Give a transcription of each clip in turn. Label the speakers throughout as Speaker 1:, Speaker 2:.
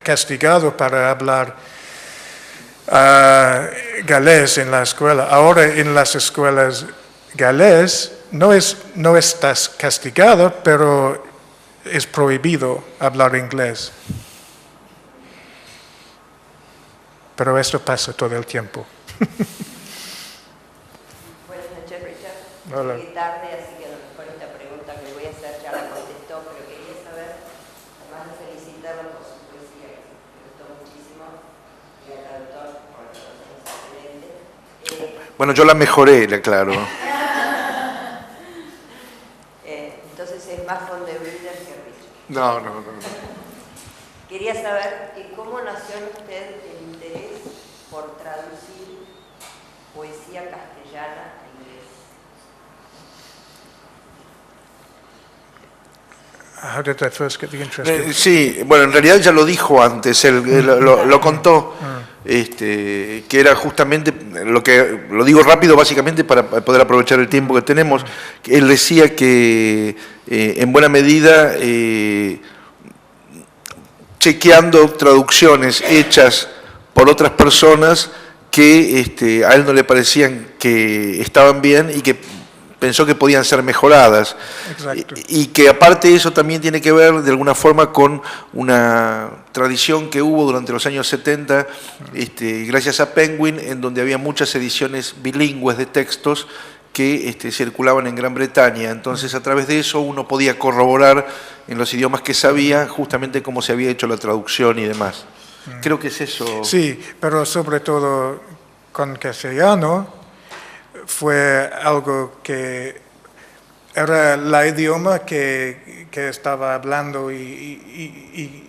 Speaker 1: castigado para hablar galés en la escuela. Ahora en las escuelas galés no estás castigado, pero es prohibido hablar inglés. Pero esto pasa todo el tiempo.
Speaker 2: Buenas noches, Richard.
Speaker 1: Hola.
Speaker 2: Llegué tarde, así que a lo mejor esta pregunta que le voy a hacer ya la contestó, pero quería saber, además de felicitarlo por su poesía, que me gustó muchísimo, y al traductor, por la traducción es excelente.
Speaker 3: Bueno, yo la mejoré, le aclaro.
Speaker 2: Entonces es más von der Wilder que Richard.
Speaker 3: No.
Speaker 2: Quería saber cómo nació en usted el interés por traducir poesía castellana a inglés.
Speaker 1: How did I first get the interest?
Speaker 3: Sí, bueno, en realidad ya lo dijo antes, él lo contó, que era justamente, lo digo rápido básicamente para poder aprovechar el tiempo que tenemos. Él decía que en buena medida chequeando traducciones hechas por otras personas que a él no le parecían que estaban bien y que pensó que podían ser mejoradas.
Speaker 1: Exacto.
Speaker 3: Y que aparte eso también tiene que ver de alguna forma con una tradición que hubo durante los años 70, gracias a Penguin, en donde había muchas ediciones bilingües de textos que circulaban en Gran Bretaña. Entonces, a través de eso uno podía corroborar en los idiomas que sabía justamente cómo se había hecho la traducción y demás. Creo que es eso.
Speaker 1: Sí, pero sobre todo con castellano fue algo que era el idioma que estaba hablando y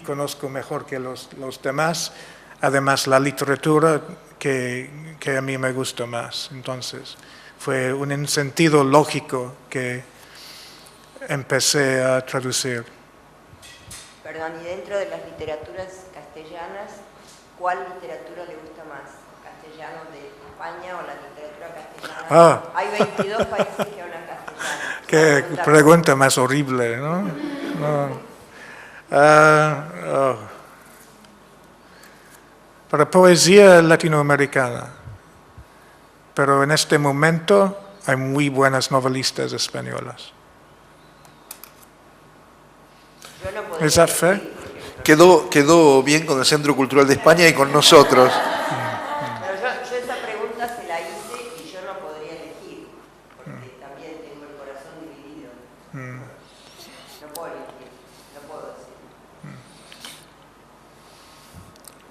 Speaker 1: conozco mejor que los demás. Además, la literatura que a mí me gusta más. Entonces, fue un sentido lógico que empecé a traducir.
Speaker 2: Perdón, y dentro de las literaturas castellanas, ¿cuál literatura le gusta más? ¿Castellano de España o la literatura castellana? Hay 22 países que hablan castellano.
Speaker 1: Qué pregunta más horrible, ¿no? Para poesía latinoamericana. Pero en este momento hay muy buenas novelistas españolas. ¿Es that fair?
Speaker 3: Quedó bien con el Centro Cultural de España y con nosotros.
Speaker 2: Pero yo esa pregunta se la hice y yo no podría elegir, porque también tengo el corazón dividido. No puedo elegir, no puedo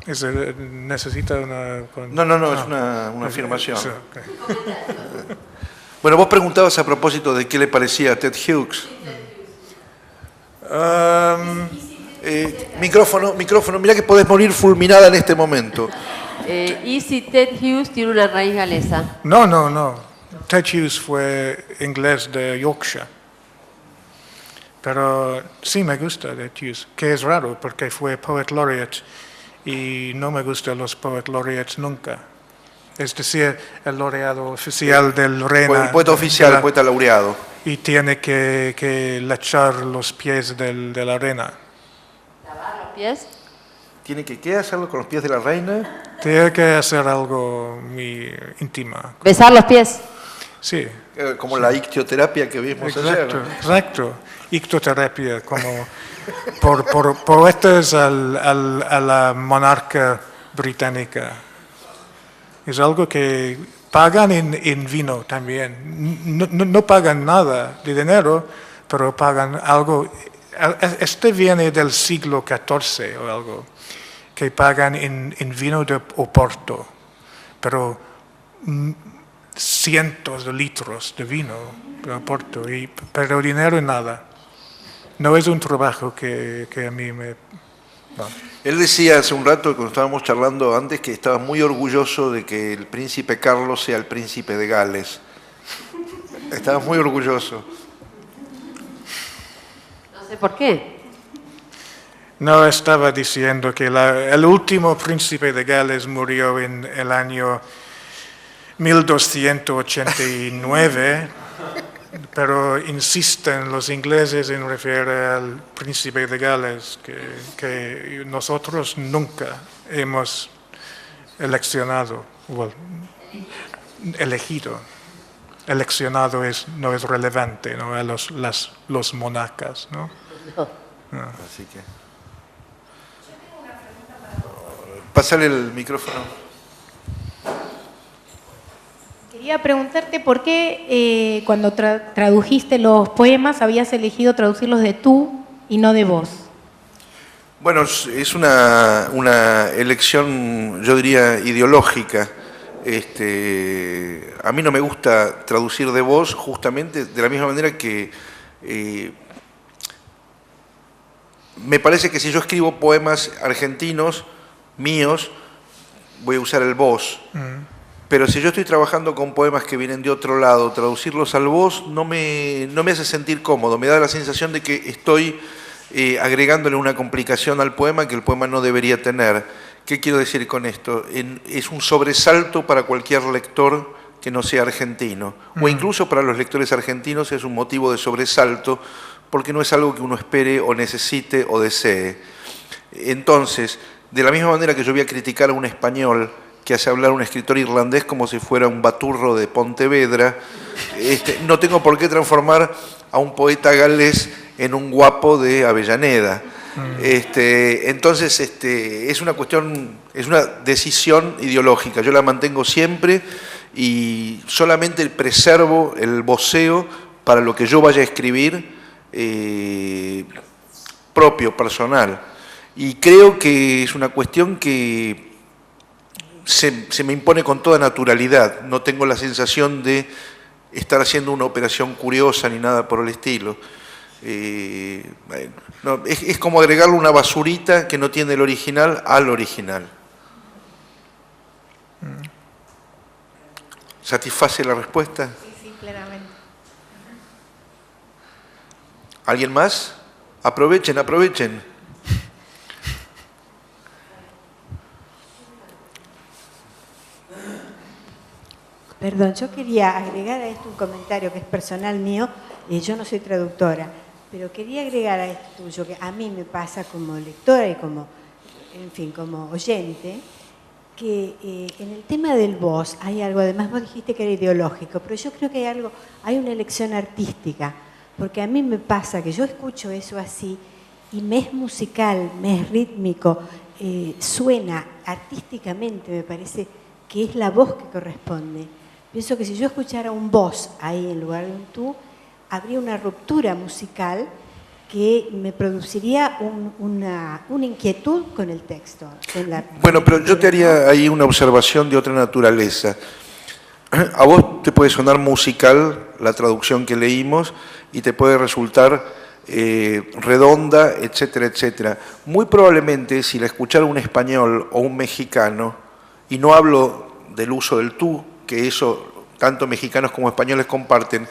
Speaker 2: decir.
Speaker 1: ¿Necesita una...?
Speaker 3: No, es una afirmación.
Speaker 1: Sí, okay.
Speaker 3: Bueno, vos preguntabas a propósito de qué le parecía a Ted Hughes. Micrófono, mira que podés morir fulminada en este momento.
Speaker 4: ¿Y si Ted Hughes tiene una raíz galesa?
Speaker 1: No. Ted Hughes fue inglés de Yorkshire. Pero sí me gusta Ted Hughes, que es raro porque fue Poet Laureate y no me gustan los Poet Laureates nunca. Es decir, el laureado oficial del Reina.
Speaker 3: El poeta oficial, el poeta laureado.
Speaker 1: Y tiene que lechar los pies de la reina.
Speaker 4: ¿Lavar los pies?
Speaker 3: ¿Tiene que hacerlo con los pies de la reina?
Speaker 1: Tiene que hacer algo muy íntimo.
Speaker 4: ¿Besar los pies?
Speaker 1: Sí.
Speaker 3: Como la ictioterapia que vimos ayer.
Speaker 1: Exacto. Ictoterapia, como por poetas a la monarca británica. Es algo que pagan en vino también. No pagan nada de dinero, pero pagan algo. Este viene del siglo XIV o algo, que pagan en vino de Oporto, pero cientos de litros de vino de Oporto, pero dinero en nada. No es un trabajo que a mí me... No.
Speaker 3: Él decía hace un rato, cuando estábamos charlando antes, que estaba muy orgulloso de que el príncipe Carlos sea el príncipe de Gales. Estaba muy orgulloso.
Speaker 4: No sé por qué.
Speaker 1: No, estaba diciendo que el último príncipe de Gales murió en el año 1289 pero insisten los ingleses en referir al príncipe de Gales, que nosotros nunca hemos eleccionado, well, elegido. Eleccionado no es relevante, ¿no? A los monarcas, ¿no?
Speaker 3: Así que... Pásale el micrófono.
Speaker 5: Quería preguntarte por qué cuando tradujiste los poemas habías elegido traducirlos de tú y no de vos.
Speaker 3: Bueno, es una elección, yo diría, ideológica. A mí no me gusta traducir de vos justamente de la misma manera que me parece que si yo escribo poemas argentinos míos, voy a usar el vos. Pero si yo estoy trabajando con poemas que vienen de otro lado, traducirlos al vos no me hace sentir cómodo, me da la sensación de que estoy agregándole una complicación al poema que el poema no debería tener. ¿Qué quiero decir con esto? Es un sobresalto para cualquier lector que no sea argentino, o incluso para los lectores argentinos es un motivo de sobresalto porque no es algo que uno espere o necesite o desee. Entonces, de la misma manera que yo voy a criticar a un español que hace hablar a un escritor irlandés como si fuera un baturro de Pontevedra, no tengo por qué transformar a un poeta galés en un guapo de Avellaneda. Entonces, es una cuestión, es una decisión ideológica. Yo la mantengo siempre y solamente preservo el voceo para lo que yo vaya a escribir propio, personal. Y creo que es una cuestión que se me impone con toda naturalidad. No tengo la sensación de estar haciendo una operación curiosa ni nada por el estilo. No, es como agregarle una basurita que no tiene el original al original. ¿Satisface la respuesta?
Speaker 5: Sí, claramente.
Speaker 3: ¿Alguien más? Aprovechen, aprovechen.
Speaker 2: Perdón, yo quería agregar a esto un comentario que es personal mío. Yo no soy traductora, pero quería agregar a esto tuyo, que a mí me pasa como lectora y como, en fin, como oyente, que en el tema del vos hay algo, además vos dijiste que era ideológico, pero yo creo que hay una elección artística, porque a mí me pasa que yo escucho eso así y me es musical, me es rítmico, suena artísticamente, me parece que es la voz que corresponde. Pienso que si yo escuchara un vos ahí en lugar de un tú, habría una ruptura musical que me produciría una inquietud con el texto.
Speaker 3: Bueno, pero yo te haría ahí una observación de otra naturaleza. A vos te puede sonar musical la traducción que leímos y te puede resultar redonda, etcétera, etcétera. Muy probablemente si la escuchara un español o un mexicano, y no hablo del uso del tú, que eso tanto mexicanos como españoles comparten,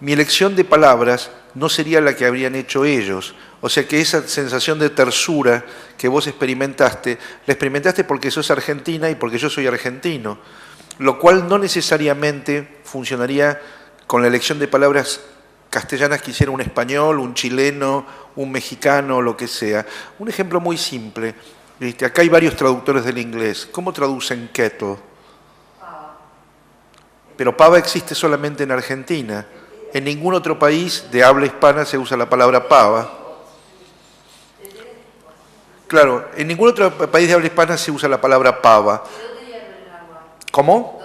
Speaker 3: mi elección de palabras no sería la que habrían hecho ellos. O sea que esa sensación de tersura que vos experimentaste, la experimentaste porque sos argentina y porque yo soy argentino, lo cual no necesariamente funcionaría con la elección de palabras castellanas que hiciera un español, un chileno, un mexicano, lo que sea. Un ejemplo muy simple. Acá hay varios traductores del inglés. ¿Cómo traducen kettle? Pero pava existe solamente en Argentina. En ningún otro país de habla hispana se usa la palabra pava. Claro, en ningún otro país de habla hispana se usa la palabra pava. ¿Cómo?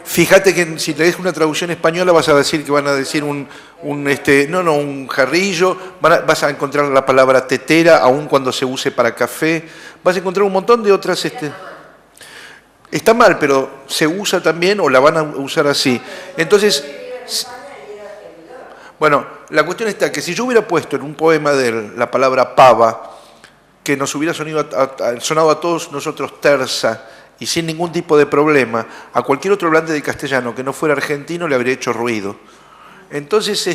Speaker 3: Fíjate que si lees una traducción española vas a decir que van a decir un jarrillo, vas a encontrar la palabra tetera, aun cuando se use para café, vas a encontrar un montón de otras... Está mal, pero se usa también o la van a usar así. Entonces, bueno, la cuestión está que si yo hubiera puesto en un poema de él la palabra pava, que nos hubiera sonado a todos nosotros tersa y sin ningún tipo de problema, a cualquier otro hablante de castellano que no fuera argentino le habría hecho ruido. Entonces,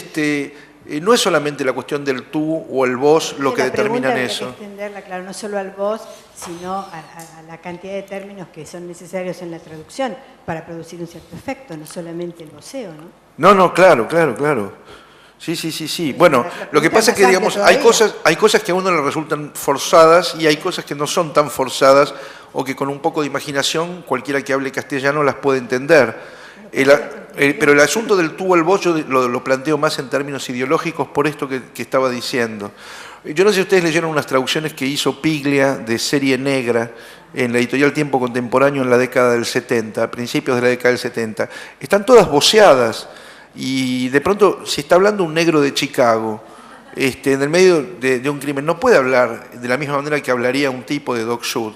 Speaker 3: no es solamente la cuestión del tú o el vos lo que determinan eso.
Speaker 2: Hay que extenderla, claro, no solo al vos, sino a la cantidad de términos que son necesarios en la traducción para producir un cierto efecto, no solamente el voceo, ¿no?
Speaker 3: No, claro. Sí. Bueno, lo que pasa es que, digamos, hay cosas que a uno le resultan forzadas y hay cosas que no son tan forzadas o que con un poco de imaginación cualquiera que hable castellano las puede entender. Pero el asunto del tú o el vos yo lo planteo más en términos ideológicos por esto que estaba diciendo. Yo no sé si ustedes leyeron unas traducciones que hizo Piglia de Serie Negra en la editorial Tiempo Contemporáneo en la década del 70, a principios de la década del 70. Están todas voceadas y de pronto, si está hablando un negro de Chicago, en el medio de un crimen, no puede hablar de la misma manera que hablaría un tipo de Doc Sud.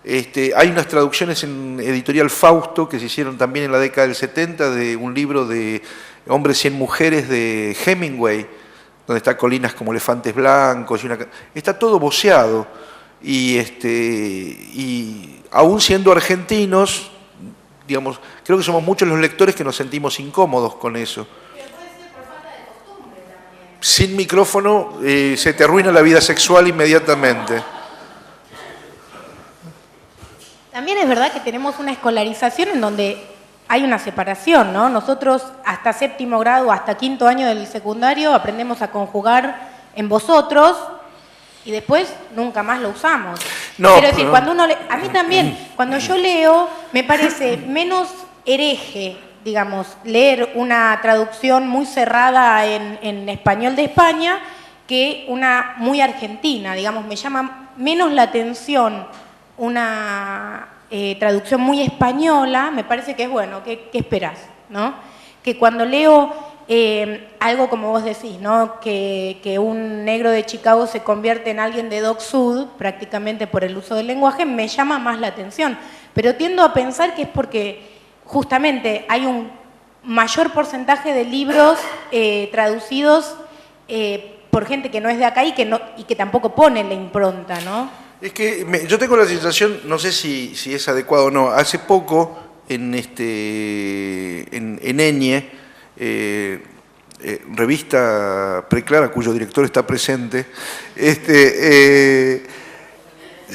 Speaker 3: Hay unas traducciones en editorial Fausto que se hicieron también en la década del 70 de un libro de Hombres y Mujeres de Hemingway, donde está Colinas como elefantes blancos, está todo voceado, y aún siendo argentinos, digamos, creo que somos muchos los lectores que nos sentimos incómodos con eso.
Speaker 5: Pero puede ser por falta de costumbre también.
Speaker 3: Sin micrófono se te arruina la vida sexual inmediatamente.
Speaker 5: También es verdad que tenemos una escolarización en donde hay una separación, ¿no? Nosotros hasta 7º grado, hasta 5º año del secundario aprendemos a conjugar en vosotros y después nunca más lo usamos.
Speaker 3: No,
Speaker 5: Quiero decir, cuando uno a mí también, cuando yo leo, me parece menos hereje, digamos, leer una traducción muy cerrada en español de España que una muy argentina, digamos, me llama menos la atención una traducción muy española, me parece que es bueno, ¿qué esperás? ¿No? Que cuando leo algo como vos decís, ¿no? Que un negro de Chicago se convierte en alguien de Doc Sud, prácticamente por el uso del lenguaje, me llama más la atención. Pero tiendo a pensar que es porque justamente hay un mayor porcentaje de libros traducidos por gente que no es de acá y que tampoco pone la impronta, ¿no?
Speaker 3: Es que yo tengo la sensación, no sé si es adecuado o no, hace poco en Eñe, revista Preclara, cuyo director está presente,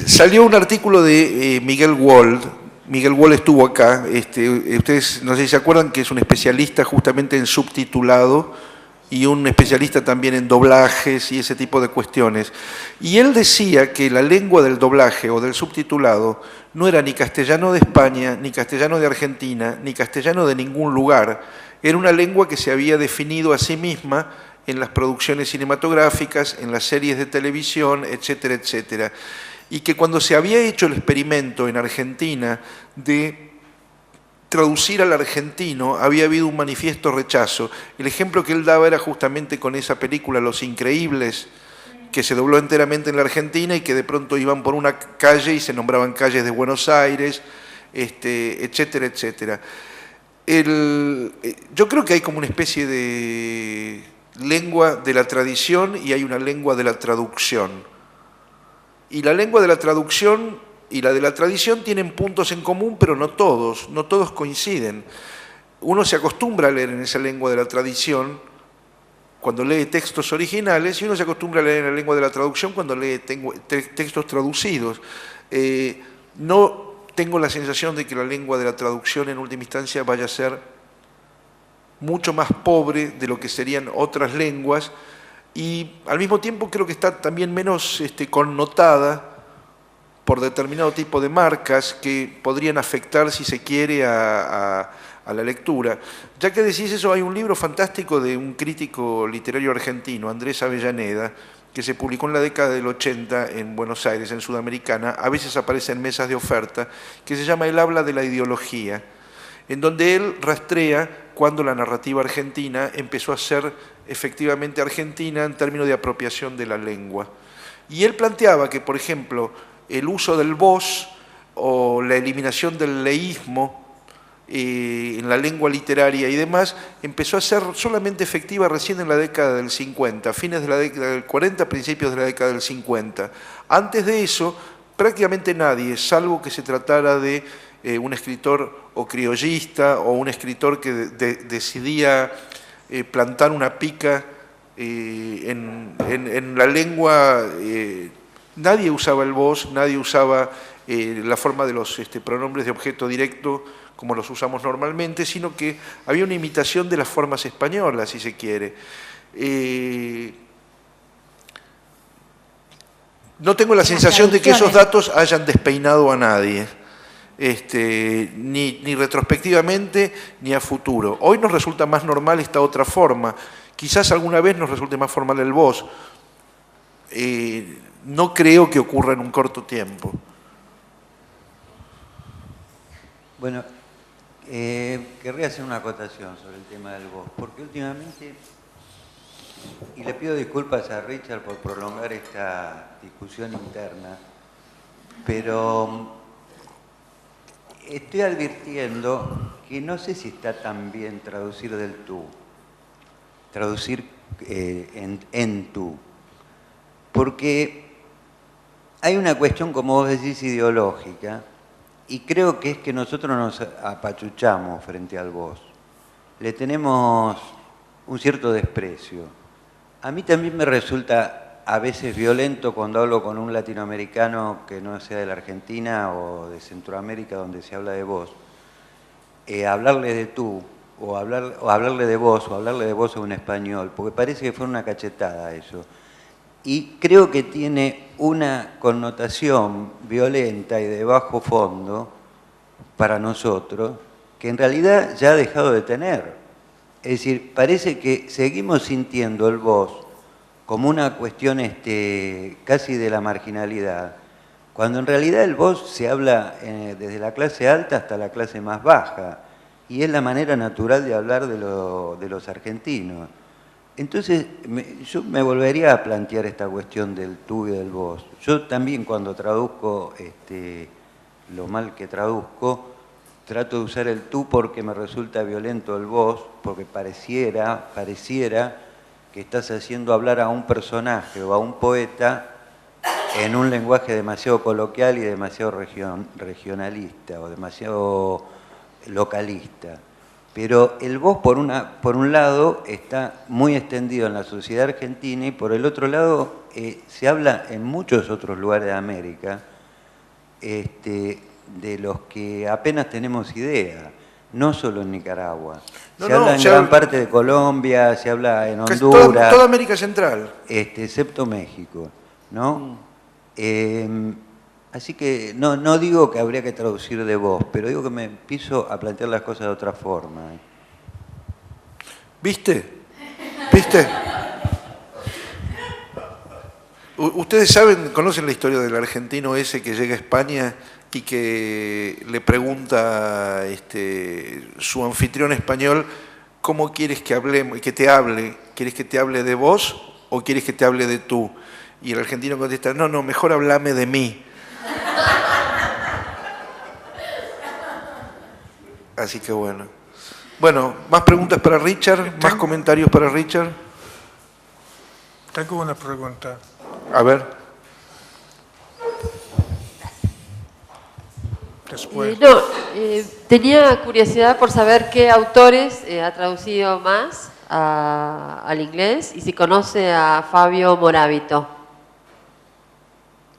Speaker 3: salió un artículo de Miguel Wold. Miguel Wold estuvo acá, ustedes no sé si se acuerdan que es un especialista justamente en subtitulado y un especialista también en doblajes y ese tipo de cuestiones. Y él decía que la lengua del doblaje o del subtitulado no era ni castellano de España, ni castellano de Argentina, ni castellano de ningún lugar. Era una lengua que se había definido a sí misma en las producciones cinematográficas, en las series de televisión, etcétera, etcétera. Y que cuando se había hecho el experimento en Argentina de traducir al argentino, había habido un manifiesto rechazo. El ejemplo que él daba era justamente con esa película Los Increíbles, que se dobló enteramente en la Argentina y que de pronto iban por una calle y se nombraban calles de Buenos Aires, etcétera, etcétera. Yo creo que hay como una especie de lengua de la tradición y hay una lengua de la traducción. Y la lengua de la traducción y la de la tradición tienen puntos en común, pero no todos coinciden. Uno se acostumbra a leer en esa lengua de la tradición cuando lee textos originales y uno se acostumbra a leer en la lengua de la traducción cuando lee textos traducidos. No tengo la sensación de que la lengua de la traducción en última instancia vaya a ser mucho más pobre de lo que serían otras lenguas y al mismo tiempo creo que está también menos connotada por determinado tipo de marcas que podrían afectar, si se quiere, a la lectura. Ya que decís eso, hay un libro fantástico de un crítico literario argentino, Andrés Avellaneda, que se publicó en la década del 80 en Buenos Aires, en Sudamericana, a veces aparece en mesas de oferta, que se llama El habla de la ideología, en donde él rastrea cuando la narrativa argentina empezó a ser efectivamente argentina en términos de apropiación de la lengua. Y él planteaba que, por ejemplo, el uso del vos o la eliminación del leísmo en la lengua literaria y demás empezó a ser solamente efectiva recién en la década del 50, fines de la década del 40, principios de la década del 50. Antes de eso, prácticamente nadie, salvo que se tratara de un escritor o criollista o un escritor que decidía plantar una pica en la lengua. Nadie usaba el vos, nadie usaba la forma de los pronombres de objeto directo como los usamos normalmente, sino que había una imitación de las formas españolas, si se quiere. No tengo la sensación de que esos datos hayan despeinado a nadie, ni retrospectivamente ni a futuro. Hoy nos resulta más normal esta otra forma. Quizás alguna vez nos resulte más formal el vos. No creo que ocurra en un corto tiempo.
Speaker 6: Bueno, querría hacer una acotación sobre el tema del vos, porque últimamente, y le pido disculpas a Richard por prolongar esta discusión interna, pero estoy advirtiendo que no sé si está tan bien traducir del tú, traducir en tú, porque hay una cuestión, como vos decís, ideológica, y creo que es que nosotros nos apachuchamos frente al vos. Le tenemos un cierto desprecio. A mí también me resulta a veces violento cuando hablo con un latinoamericano que no sea de la Argentina o de Centroamérica, donde se habla de vos, hablarle de tú, o hablarle de vos, o hablarle de vos a un español, porque parece que fue una cachetada eso. Y creo que tiene una connotación violenta y de bajo fondo para nosotros, que en realidad ya ha dejado de tener. Es decir, parece que seguimos sintiendo el vos como una cuestión casi de la marginalidad, cuando en realidad el vos se habla desde la clase alta hasta la clase más baja, y es la manera natural de hablar de los argentinos. Entonces, yo me volvería a plantear esta cuestión del tú y del vos. Yo también cuando traduzco lo mal que traduzco, trato de usar el tú porque me resulta violento el vos, porque pareciera que estás haciendo hablar a un personaje o a un poeta en un lenguaje demasiado coloquial y demasiado regionalista o demasiado localista. Pero el vos, por un lado, está muy extendido en la sociedad argentina y por el otro lado se habla en muchos otros lugares de América de los que apenas tenemos idea, no solo en Nicaragua. Se habla en gran parte de Colombia, se habla en Honduras.
Speaker 3: Toda América Central.
Speaker 6: Excepto México, ¿no? Así que no digo que habría que traducir de vos, pero digo que me empiezo a plantear las cosas de otra forma.
Speaker 3: ¿Viste? Ustedes saben, conocen la historia del argentino ese que llega a España y que le pregunta su anfitrión español, ¿cómo quieres que hablemos, que te hable? ¿Quieres que te hable de vos o quieres que te hable de tú? Y el argentino contesta, no, mejor háblame de mí. Así que bueno. Bueno, ¿más preguntas para Richard? ¿Más comentarios para Richard?
Speaker 1: Tengo una pregunta.
Speaker 3: A ver.
Speaker 1: Después.
Speaker 4: Tenía curiosidad por saber qué autores ha traducido más al inglés y si conoce a Fabio Moravito.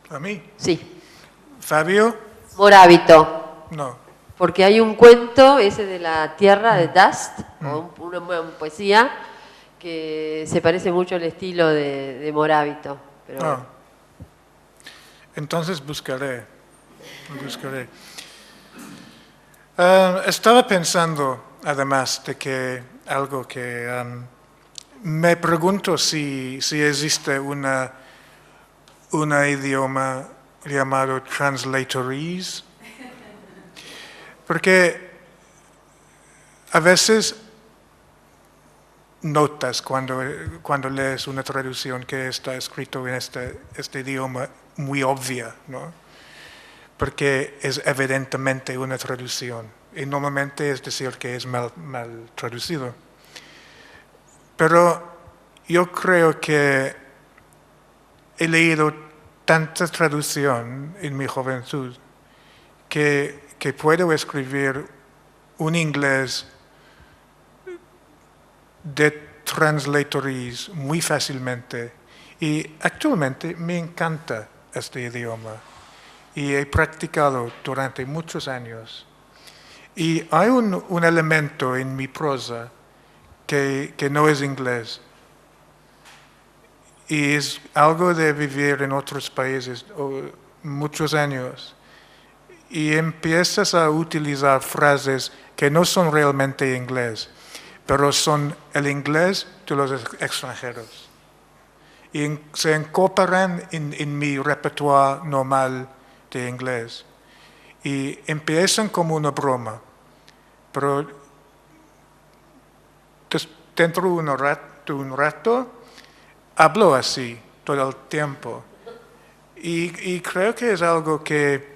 Speaker 1: ¿A mí?
Speaker 4: Sí.
Speaker 1: ¿Fabio?
Speaker 4: Moravito.
Speaker 1: No.
Speaker 4: Porque hay un cuento, ese de la tierra de Dust, o una poesía, que se parece mucho al estilo de Moravito. Pero...
Speaker 1: No. Entonces buscaré. Estaba pensando, además, de que algo que me pregunto si existe un idioma llamado translatorese, porque a veces notas cuando lees una traducción que está escrito en este idioma muy obvia, ¿no? Porque es evidentemente una traducción y normalmente es decir que es mal traducido. Pero yo creo que he leído tanta traducción en mi juventud que puedo escribir un inglés de translatorese muy fácilmente y actualmente me encanta este idioma y he practicado durante muchos años. Y hay un elemento en mi prosa que no es inglés. Y es algo de vivir en otros países muchos años. Y empiezas a utilizar frases que no son realmente inglés, pero son el inglés de los extranjeros. Y se incorporan en mi repertorio normal de inglés. Y empiezan como una broma, pero dentro de un rato hablo así todo el tiempo. Y creo que es algo que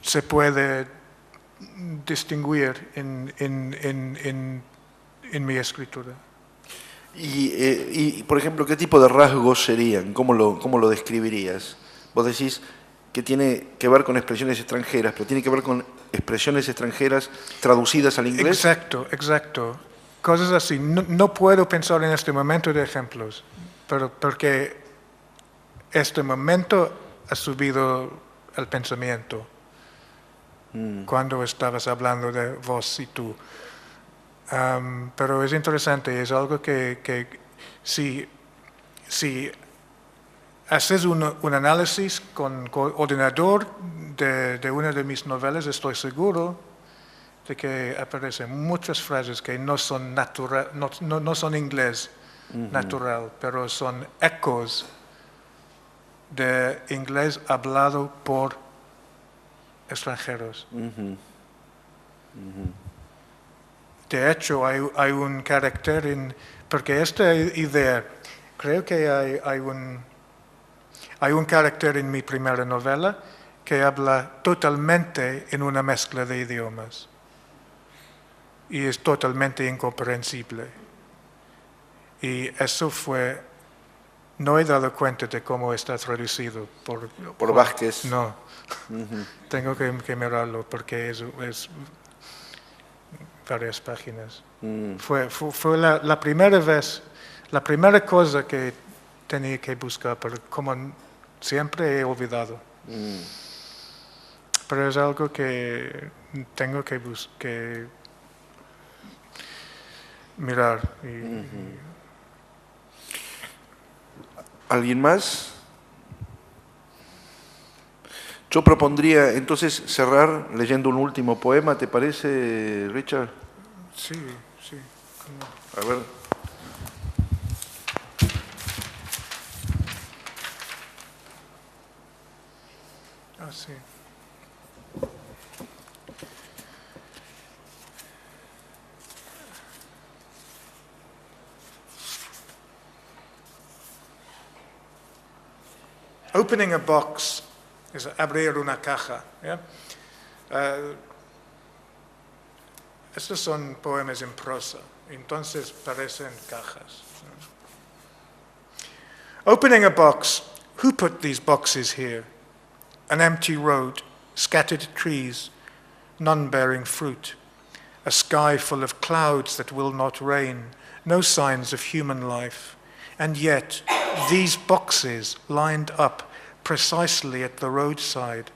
Speaker 1: se puede distinguir en mi escritura.
Speaker 3: Y, por ejemplo, ¿qué tipo de rasgos serían? ¿Cómo lo describirías? Vos decís que tiene que ver con expresiones extranjeras, pero tiene que ver con expresiones extranjeras traducidas al inglés.
Speaker 1: Exacto. Cosas así. No puedo pensar en este momento de ejemplos, pero porque este momento ha subido el pensamiento cuando estabas hablando de vos y tú. Pero es interesante, es algo que si haces un análisis con ordenador de una de mis novelas, estoy seguro de que aparecen muchas frases que no son natural, no son inglés natural, pero son ecos de inglés hablado por extranjeros. De hecho, hay un carácter porque esta idea, creo que hay un carácter en mi primera novela que habla totalmente en una mezcla de idiomas y es totalmente incomprensible. Y eso no he dado cuenta de cómo está traducido
Speaker 3: por Vázquez.
Speaker 1: No, tengo que mirarlo porque es varias páginas. Fue la primera vez, la primera cosa que tenía que buscar, pero como siempre he olvidado. Pero es algo que tengo que mirar.
Speaker 3: ¿Alguien más? Yo propondría entonces cerrar leyendo un último poema, ¿te parece, Richard?
Speaker 1: Sí.
Speaker 3: A ver.
Speaker 1: Sí. Opening a box es abrir una caja. ¿Yeah? Estos son poemas en prosa, entonces parecen cajas. Opening a box, who put these boxes here? An empty road, scattered trees, none bearing fruit, a sky full of clouds that will not rain, no signs of human life. And yet, these boxes lined up precisely at the roadside,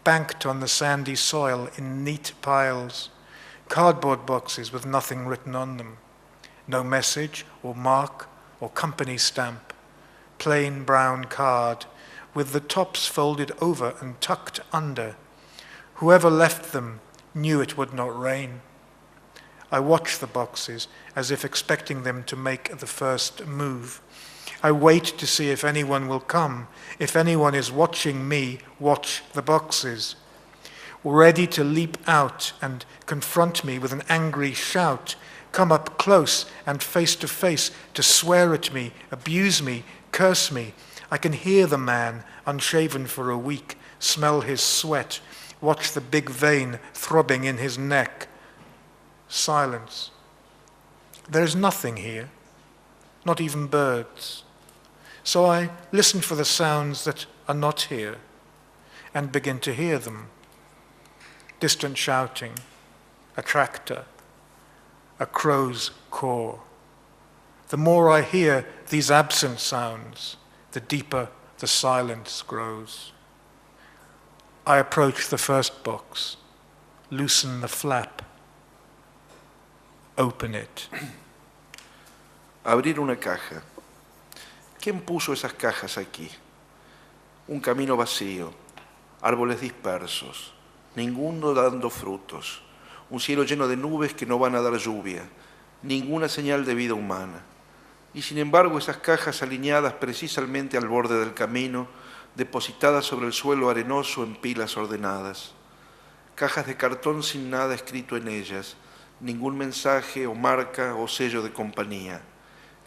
Speaker 1: banked on the sandy soil in neat piles, cardboard boxes with nothing written on them, no message or mark or company stamp, plain brown card with the tops folded over and tucked under. Whoever left them knew it would not rain. I watch the boxes as if expecting them to make the first move. I wait to see if anyone will come, if anyone is watching me watch the boxes, ready to leap out and confront me with an angry shout, come up close and face to swear at me, abuse me, curse me. I can hear the man, unshaven for a week, smell his sweat, watch the big vein throbbing in his neck. Silence. There is nothing here, not even birds. So I listen for the sounds that are not here and begin to hear them. Distant shouting, a tractor, a crow's caw. The more I hear these absent sounds, the deeper the the silence grows. I approach the first box, loosen the flap, open it.
Speaker 3: Abrir una caja. ¿Quién puso esas cajas aquí? Un camino vacío, árboles dispersos, ninguno dando frutos, un cielo lleno de nubes que no van a dar lluvia, ninguna señal de vida humana. Y sin embargo esas cajas alineadas precisamente al borde del camino, depositadas sobre el suelo arenoso en pilas ordenadas. Cajas de cartón sin nada escrito en ellas, ningún mensaje o marca o sello de compañía.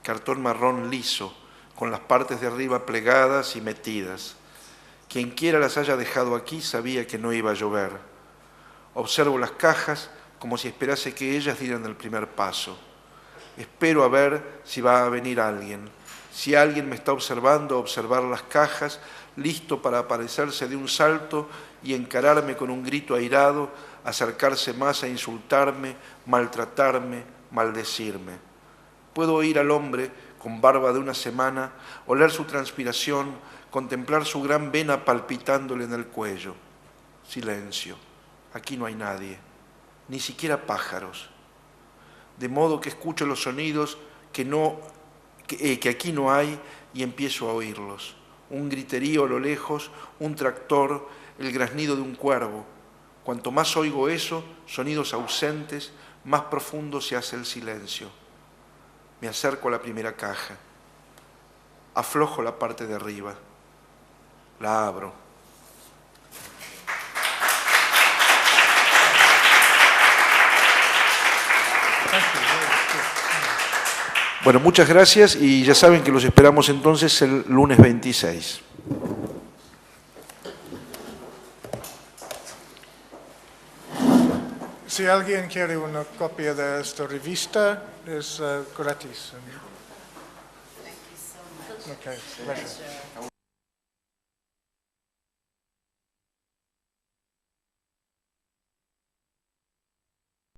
Speaker 3: Cartón marrón liso, con las partes de arriba plegadas y metidas. Quien quiera las haya dejado aquí sabía que no iba a llover. Observo las cajas como si esperase que ellas dieran el primer paso. Espero a ver si va a venir alguien. Si alguien me está observando, observar las cajas, listo para aparecerse de un salto y encararme con un grito airado, acercarse más a insultarme, maltratarme, maldecirme. Puedo oír al hombre con barba de una semana, oler su transpiración, contemplar su gran vena palpitándole en el cuello. Silencio. Aquí no hay nadie, ni siquiera pájaros. De modo que escucho los sonidos que aquí no hay y empiezo a oírlos. Un griterío a lo lejos, un tractor, el graznido de un cuervo. Cuanto más oigo eso, sonidos ausentes, más profundo se hace el silencio. Me acerco a la primera caja. Aflojo la parte de arriba. La abro. Bueno, muchas gracias y ya saben que los esperamos entonces el lunes 26.
Speaker 1: Si alguien quiere una copia de esta revista, es gratis. Okay, gracias.